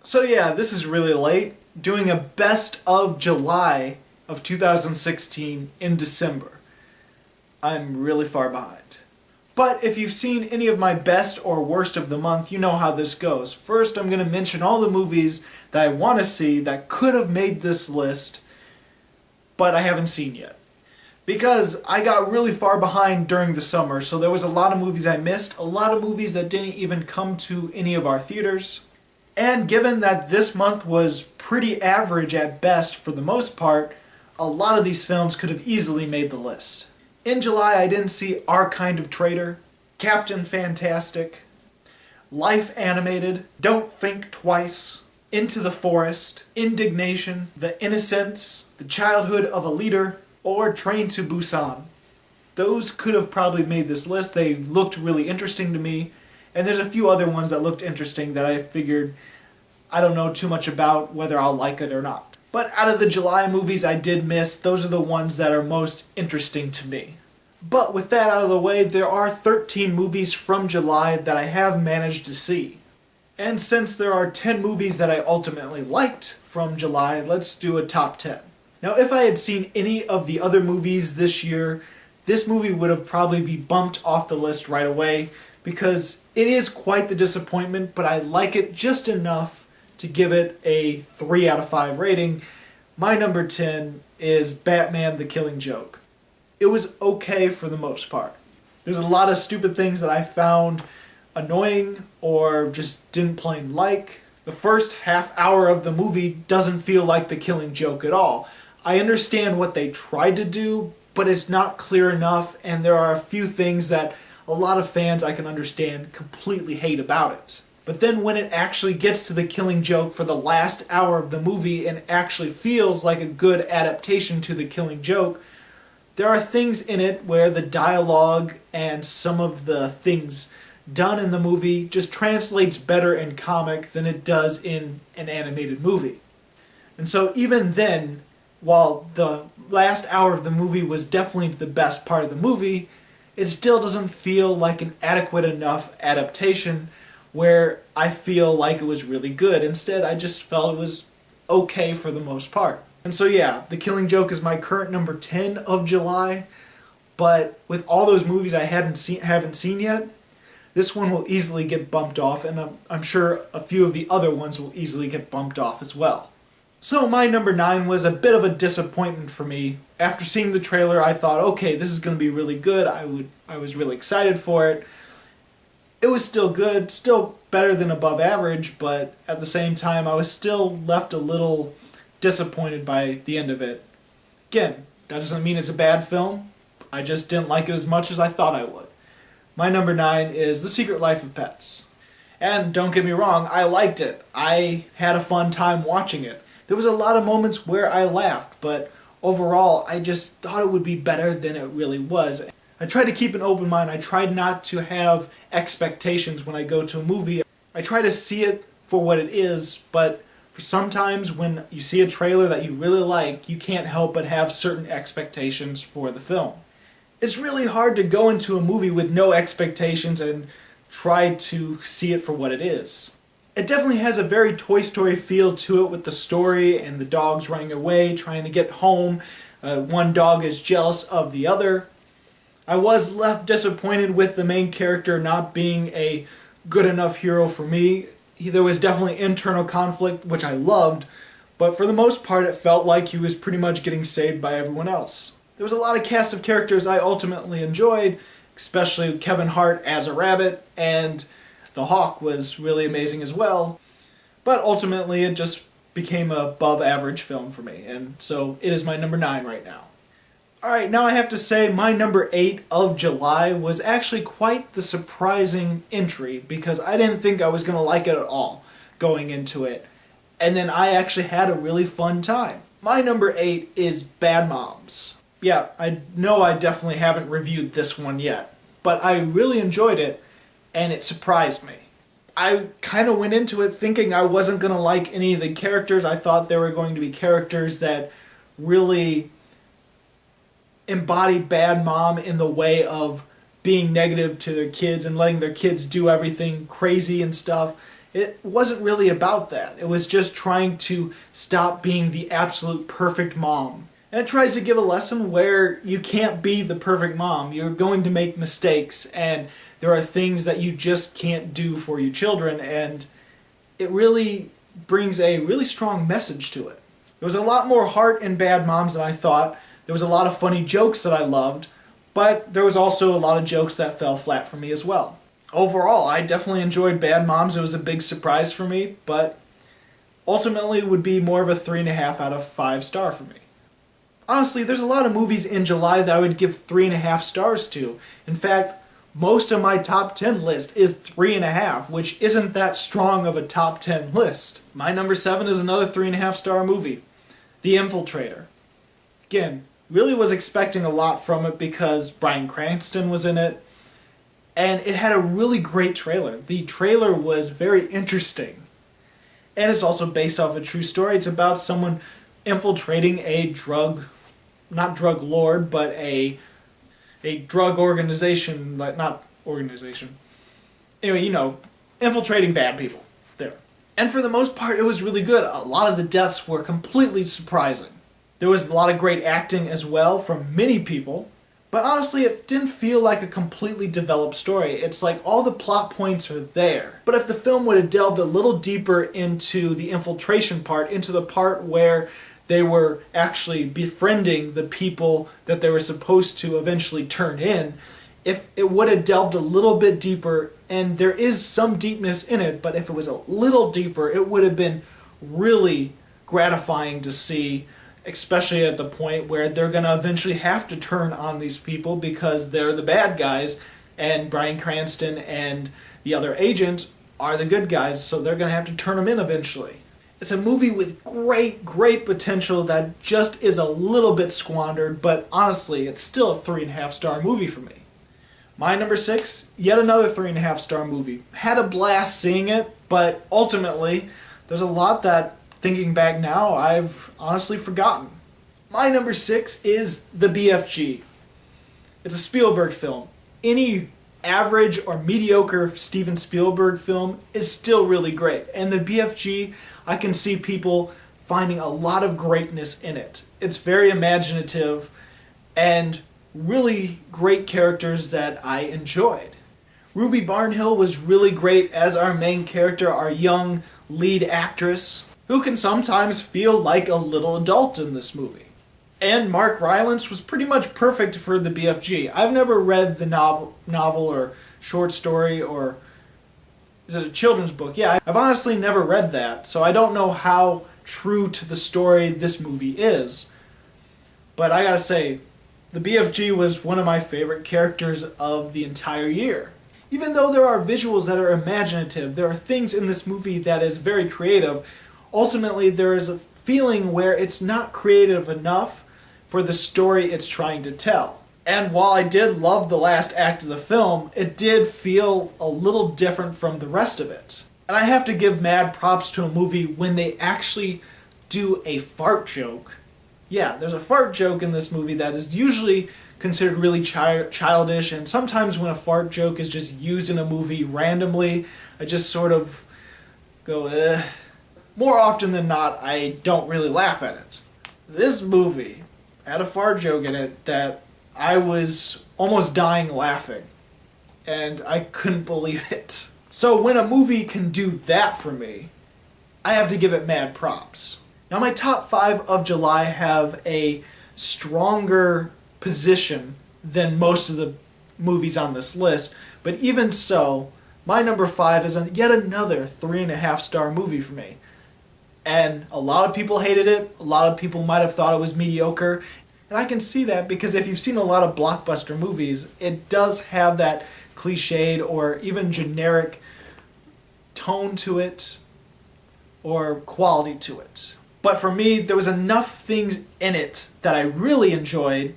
So yeah, this is really late, doing a best of July of 2016 in December. I'm really far behind. But if you've seen any of my best or worst of the month, you know how this goes. First, I'm going to mention all the movies that I want to see that could have made this list, but I haven't seen yet. Because I got really far behind during the summer, so there was a lot of movies I missed, a lot of movies that didn't even come to any of our theaters. And given that this month was pretty average at best for the most part, a lot of these films could have easily made the list. In July, I didn't see Our Kind of Traitor, Captain Fantastic, Life Animated, Don't Think Twice, Into the Forest, Indignation, The Innocents, The Childhood of a Leader, or Train to Busan. Those could have probably made this list. They looked really interesting to me. And there's a few other ones that looked interesting that I figured I don't know too much about whether I'll like it or not. But out of the July movies I did miss, those are the ones that are most interesting to me. But with that out of the way, there are 13 movies from July that I have managed to see. And since there are 10 movies that I ultimately liked from July, let's do a top 10. Now, if I had seen any of the other movies this year, this movie would have probably been bumped off the list right away because it is quite the disappointment, but I like it just enough to give it a 3 out of 5 rating. My number 10 is Batman the Killing Joke. It was okay for the most part. There's a lot of stupid things that I found annoying or just didn't plain like. The first half hour of the movie doesn't feel like The Killing Joke at all. I understand what they tried to do, but it's not clear enough, and there are a few things that a lot of fans I can understand completely hate about it. But then when it actually gets to The Killing Joke for the last hour of the movie and actually feels like a good adaptation to The Killing Joke, there are things in it where the dialogue and some of the things done in the movie just translates better in comic than it does in an animated movie. And so even then, while the last hour of the movie was definitely the best part of the movie, it still doesn't feel like an adequate enough adaptation where I feel like it was really good. Instead, I just felt it was okay for the most part. And so yeah, The Killing Joke is my current number 10 of July, but with all those movies I haven't seen yet, this one will easily get bumped off, and I'm sure a few of the other ones will easily get bumped off as well. So my number 9 was a bit of a disappointment for me. After seeing the trailer, I thought, okay, this is going to be really good. I was really excited for it. It was still good, still better than above average, but at the same time, I was still left a little disappointed by the end of it. Again, that doesn't mean it's a bad film. I just didn't like it as much as I thought I would. My number 9 is The Secret Life of Pets. And don't get me wrong, I liked it. I had a fun time watching it. There was a lot of moments where I laughed, but overall, I just thought it would be better than it really was. I tried to keep an open mind. I tried not to have expectations when I go to a movie. I try to see it for what it is, but for sometimes when you see a trailer that you really like, you can't help but have certain expectations for the film. It's really hard to go into a movie with no expectations and try to see it for what it is. It definitely has a very Toy Story feel to it with the story and the dogs running away, trying to get home. One dog is jealous of the other. I was left disappointed with the main character not being a good enough hero for me. There was definitely internal conflict, which I loved, but for the most part it felt like he was pretty much getting saved by everyone else. There was a lot of cast of characters I ultimately enjoyed, especially Kevin Hart as a rabbit, and the Hawk was really amazing as well, but ultimately it just became a above average film for me, and so it is my number 9 right now. Alright, now I have to say my number 8 of July was actually quite the surprising entry because I didn't think I was going to like it at all going into it, and then I actually had a really fun time. My number 8 is Bad Moms. Yeah, I know I definitely haven't reviewed this one yet, but I really enjoyed it, and it surprised me. I kind of went into it thinking I wasn't going to like any of the characters. I thought there were going to be characters that really embodied bad mom in the way of being negative to their kids and letting their kids do everything crazy and stuff. It wasn't really about that. It was just trying to stop being the absolute perfect mom. And it tries to give a lesson where you can't be the perfect mom. You're going to make mistakes, and there are things that you just can't do for your children, and it really brings a really strong message to it. There was a lot more heart in Bad Moms than I thought. There was a lot of funny jokes that I loved, but there was also a lot of jokes that fell flat for me as well. Overall, I definitely enjoyed Bad Moms. It was a big surprise for me, but ultimately it would be more of a 3.5 out of 5 star for me. Honestly, there's a lot of movies in July that I would give 3.5 stars to. In fact, most of my top 10 list is 3.5, which isn't that strong of a top 10 list. My number 7 is another 3.5 star movie, The Infiltrator. Again, really was expecting a lot from it because Bryan Cranston was in it, and it had a really great trailer. The trailer was very interesting, and it's also based off a true story. It's about someone infiltrating a not drug lord, but a drug organization, like not organization. Anyway, infiltrating bad people. There. And for the most part, it was really good. A lot of the deaths were completely surprising. There was a lot of great acting as well from many people, but honestly, it didn't feel like a completely developed story. It's like all the plot points are there. But if the film would have delved a little deeper into the infiltration part, into the part where they were actually befriending the people that they were supposed to eventually turn in, if it would have delved a little bit deeper, and there is some deepness in it, but if it was a little deeper, it would have been really gratifying to see, especially at the point where they're going to eventually have to turn on these people because they're the bad guys, and Bryan Cranston and the other agent are the good guys, so they're going to have to turn them in eventually. It's a movie with great, great potential that just is a little bit squandered, but honestly, it's still a 3.5 star movie for me. My number 6, yet another 3.5 star movie. Had a blast seeing it, but ultimately, there's a lot that, thinking back now, I've honestly forgotten. My number 6 is The BFG. It's a Spielberg film. Any average or mediocre Steven Spielberg film is still really great, and The BFG, I can see people finding a lot of greatness in it. It's very imaginative and really great characters that I enjoyed. Ruby Barnhill was really great as our main character, our young lead actress, who can sometimes feel like a little adult in this movie. And Mark Rylance was pretty much perfect for The BFG. I've never read the novel or short story, or is it a children's book? Yeah, I've honestly never read that, so I don't know how true to the story this movie is. But I gotta say, the BFG was one of my favorite characters of the entire year. Even though there are visuals that are imaginative, there are things in this movie that is very creative, ultimately there is a feeling where it's not creative enough for the story it's trying to tell. And while I did love the last act of the film, it did feel a little different from the rest of it. And I have to give mad props to a movie when they actually do a fart joke. Yeah, there's a fart joke in this movie that is usually considered really childish, and sometimes when a fart joke is just used in a movie randomly, I just sort of go, eh. More often than not, I don't really laugh at it. This movie had a fart joke in it that I was almost dying laughing, and I couldn't believe it. So when a movie can do that for me, I have to give it mad props. Now my top 5 of July have a stronger position than most of the movies on this list, but even so, my number 5 is yet another 3.5 star movie for me. And a lot of people hated it, a lot of people might have thought it was mediocre, and I can see that because if you've seen a lot of blockbuster movies, it does have that cliched or even generic tone to it or quality to it. But for me, there was enough things in it that I really enjoyed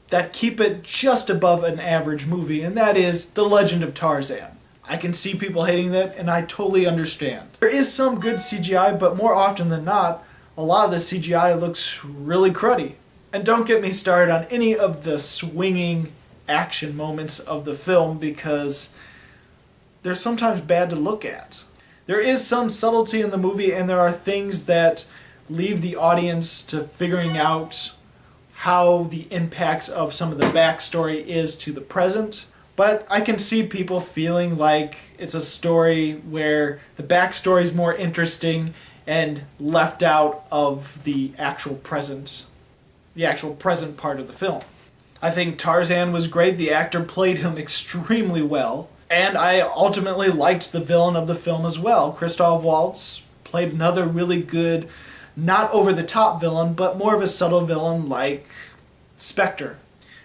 that keep it just above an average movie, and that is The Legend of Tarzan. I can see people hating that, and I totally understand. There is some good CGI, but more often than not, a lot of the CGI looks really cruddy. And don't get me started on any of the swinging action moments of the film because they're sometimes bad to look at. There is some subtlety in the movie, and there are things that leave the audience to figuring out how the impacts of some of the backstory is to the present. But I can see people feeling like it's a story where the backstory is more interesting and left out of the actual present part of the film. I think Tarzan was great. The actor played him extremely well. And I ultimately liked the villain of the film as well. Christoph Waltz played another really good, not over-the-top villain, but more of a subtle villain like Spectre.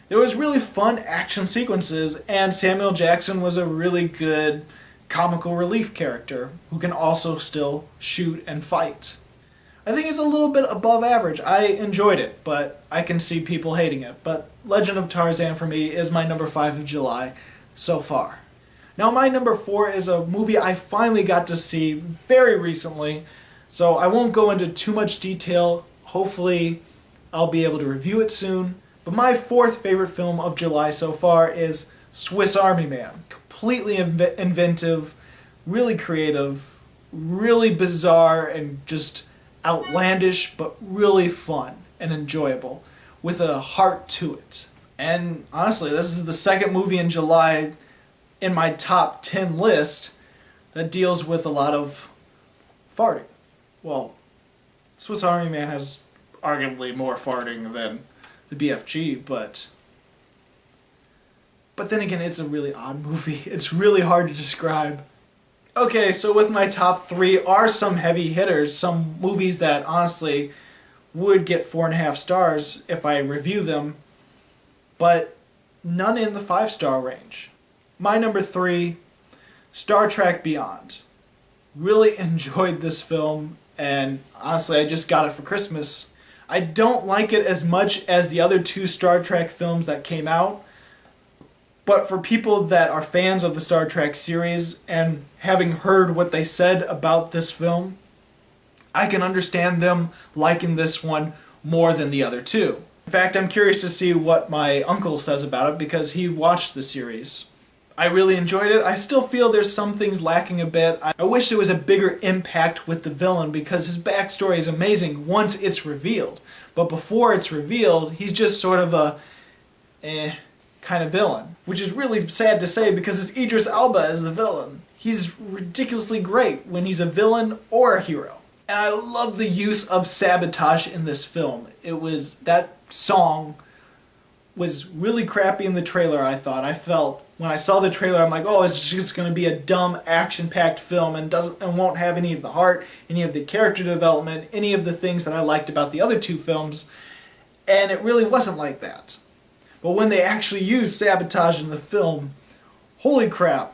There was really fun action sequences, and Samuel Jackson was a really good comical relief character who can also still shoot and fight. I think it's a little bit above average. I enjoyed it, but I can see people hating it. But Legend of Tarzan for me is my number 5 of July so far. Now my number 4 is a movie I finally got to see very recently, so I won't go into too much detail. Hopefully I'll be able to review it soon. But my 4th favorite film of July so far is Swiss Army Man. Completely inventive, really creative, really bizarre, and just outlandish, but really fun and enjoyable, with a heart to it. And honestly, this is the second movie in July in my top 10 list that deals with a lot of farting. Well, Swiss Army Man has arguably more farting than the BFG, but then again, it's a really odd movie. It's really hard to describe. Okay, so with my top 3 are some heavy hitters, some movies that honestly would get 4.5 stars if I review them, but none in the 5-star range. My number 3, Star Trek Beyond. Really enjoyed this film, and honestly, I just got it for Christmas. I don't like it as much as the other 2 Star Trek films that came out, but for people that are fans of the Star Trek series and having heard what they said about this film, I can understand them liking this one more than the other 2. In fact, I'm curious to see what my uncle says about it because he watched the series. I really enjoyed it. I still feel there's some things lacking a bit. I wish there was a bigger impact with the villain because his backstory is amazing once it's revealed. But before it's revealed, he's just sort of a kind of villain. Which is really sad to say because it's Idris Elba as the villain. He's ridiculously great when he's a villain or a hero. And I love the use of sabotage in this film. That song was really crappy in the trailer, I thought. I felt when I saw the trailer, I'm like, oh, it's just going to be a dumb, action-packed film and won't have any of the heart, any of the character development, any of the things that I liked about the other 2 films. And it really wasn't like that. But when they actually used sabotage in the film, holy crap,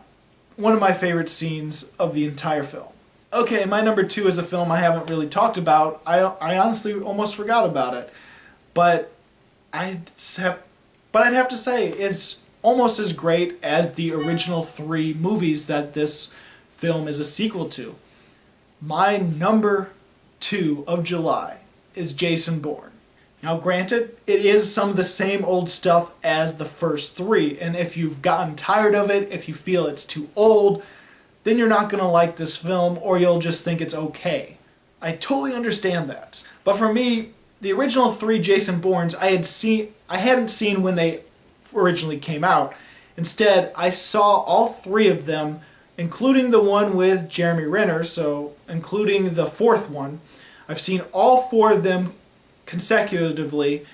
one of my favorite scenes of the entire film. Okay, my number 2 is a film I haven't really talked about. I honestly almost forgot about it. But I'd have to say it's almost as great as the original 3 movies that this film is a sequel to. My number 2 of July is Jason Bourne. Now granted, it is some of the same old stuff as the first 3, and if you've gotten tired of it, if you feel it's too old, then you're not going to like this film, or you'll just think it's okay. I totally understand that. But for me, the original 3 Jason Bournes I hadn't seen when they originally came out. Instead, I saw all 3 of them, including the one with Jeremy Renner, so including the 4th one. I've seen all 4 of them consecutively,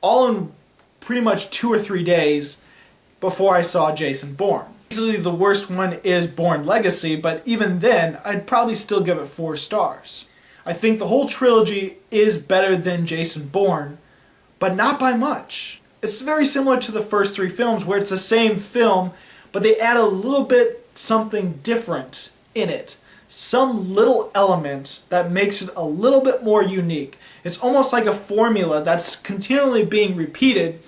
all in pretty much 2 or 3 days before I saw Jason Bourne. Easily the worst one is Bourne Legacy, but even then, I'd probably still give it 4 stars. I think the whole trilogy is better than Jason Bourne, but not by much. It's very similar to the first 3 films where it's the same film, but they add a little bit something different in it. Some little element that makes it a little bit more unique. It's almost like a formula that's continually being repeated,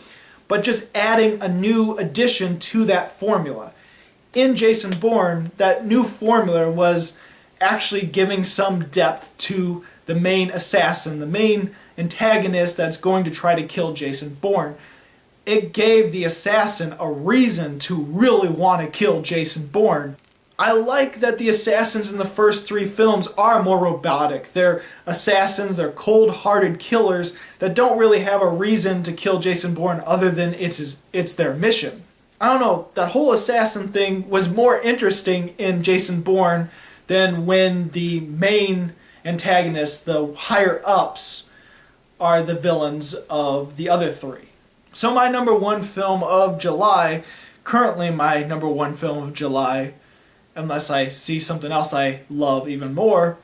but just adding a new addition to that formula. In Jason Bourne, that new formula was actually giving some depth to the main assassin, the main antagonist that's going to try to kill Jason Bourne. It gave the assassin a reason to really want to kill Jason Bourne. I like that the assassins in the first 3 films are more robotic. They're assassins, they're cold-hearted killers that don't really have a reason to kill Jason Bourne other than it's their mission. I don't know, that whole assassin thing was more interesting in Jason Bourne than when the main antagonists, the higher-ups, are the villains of the other 3. So my number 1 film of July, currently my number 1 film of July, unless I see something else I love even more,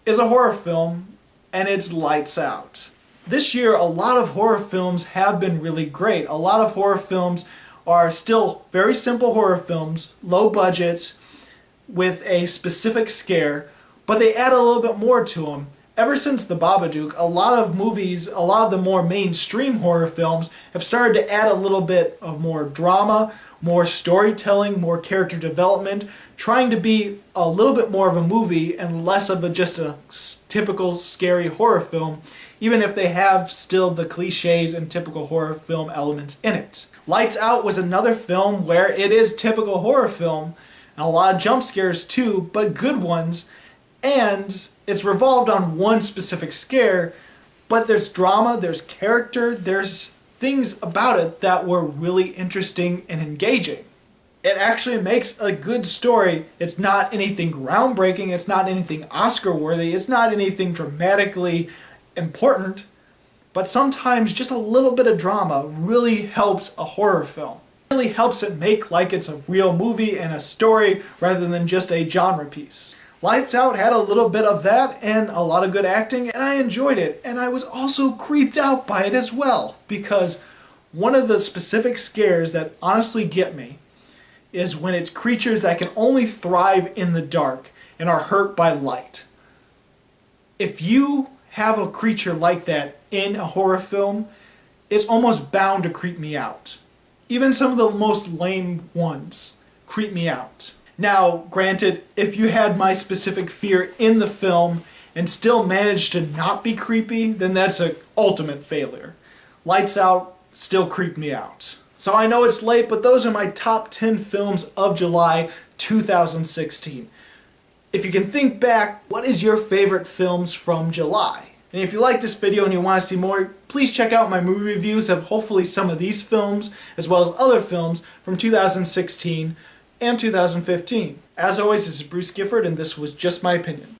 is a horror film, and it's Lights Out. This year, a lot of horror films have been really great. A lot of horror films are still very simple horror films, low budgets, with a specific scare, but they add a little bit more to them. Ever since The Babadook, a lot of movies, a lot of the more mainstream horror films have started to add a little bit of more drama, more storytelling, more character development, trying to be a little bit more of a movie and less of just a typical scary horror film, even if they have still the cliches and typical horror film elements in it. Lights Out was another film where it is typical horror film, and a lot of jump scares too, but good ones, and it's revolved on one specific scare, but there's drama, there's character, there's things about it that were really interesting and engaging. It actually makes a good story. It's not anything groundbreaking, it's not anything Oscar-worthy, it's not anything dramatically important, but sometimes just a little bit of drama really helps a horror film. It really helps it make like it's a real movie and a story rather than just a genre piece. Lights Out had a little bit of that and a lot of good acting, and I enjoyed it. And I was also creeped out by it as well, because one of the specific scares that honestly get me is when it's creatures that can only thrive in the dark and are hurt by light. If you have a creature like that in a horror film, it's almost bound to creep me out. Even some of the most lame ones creep me out. Now, granted, if you had my specific fear in the film and still managed to not be creepy, then that's an ultimate failure. Lights Out still creeped me out. So I know it's late, but those are my top 10 films of July 2016. If you can think back, what is your favorite films from July? And if you like this video and you want to see more, please check out my movie reviews of hopefully some of these films, as well as other films from 2016 and 2015. As always, this is Bruce Gifford, and this was just my opinion.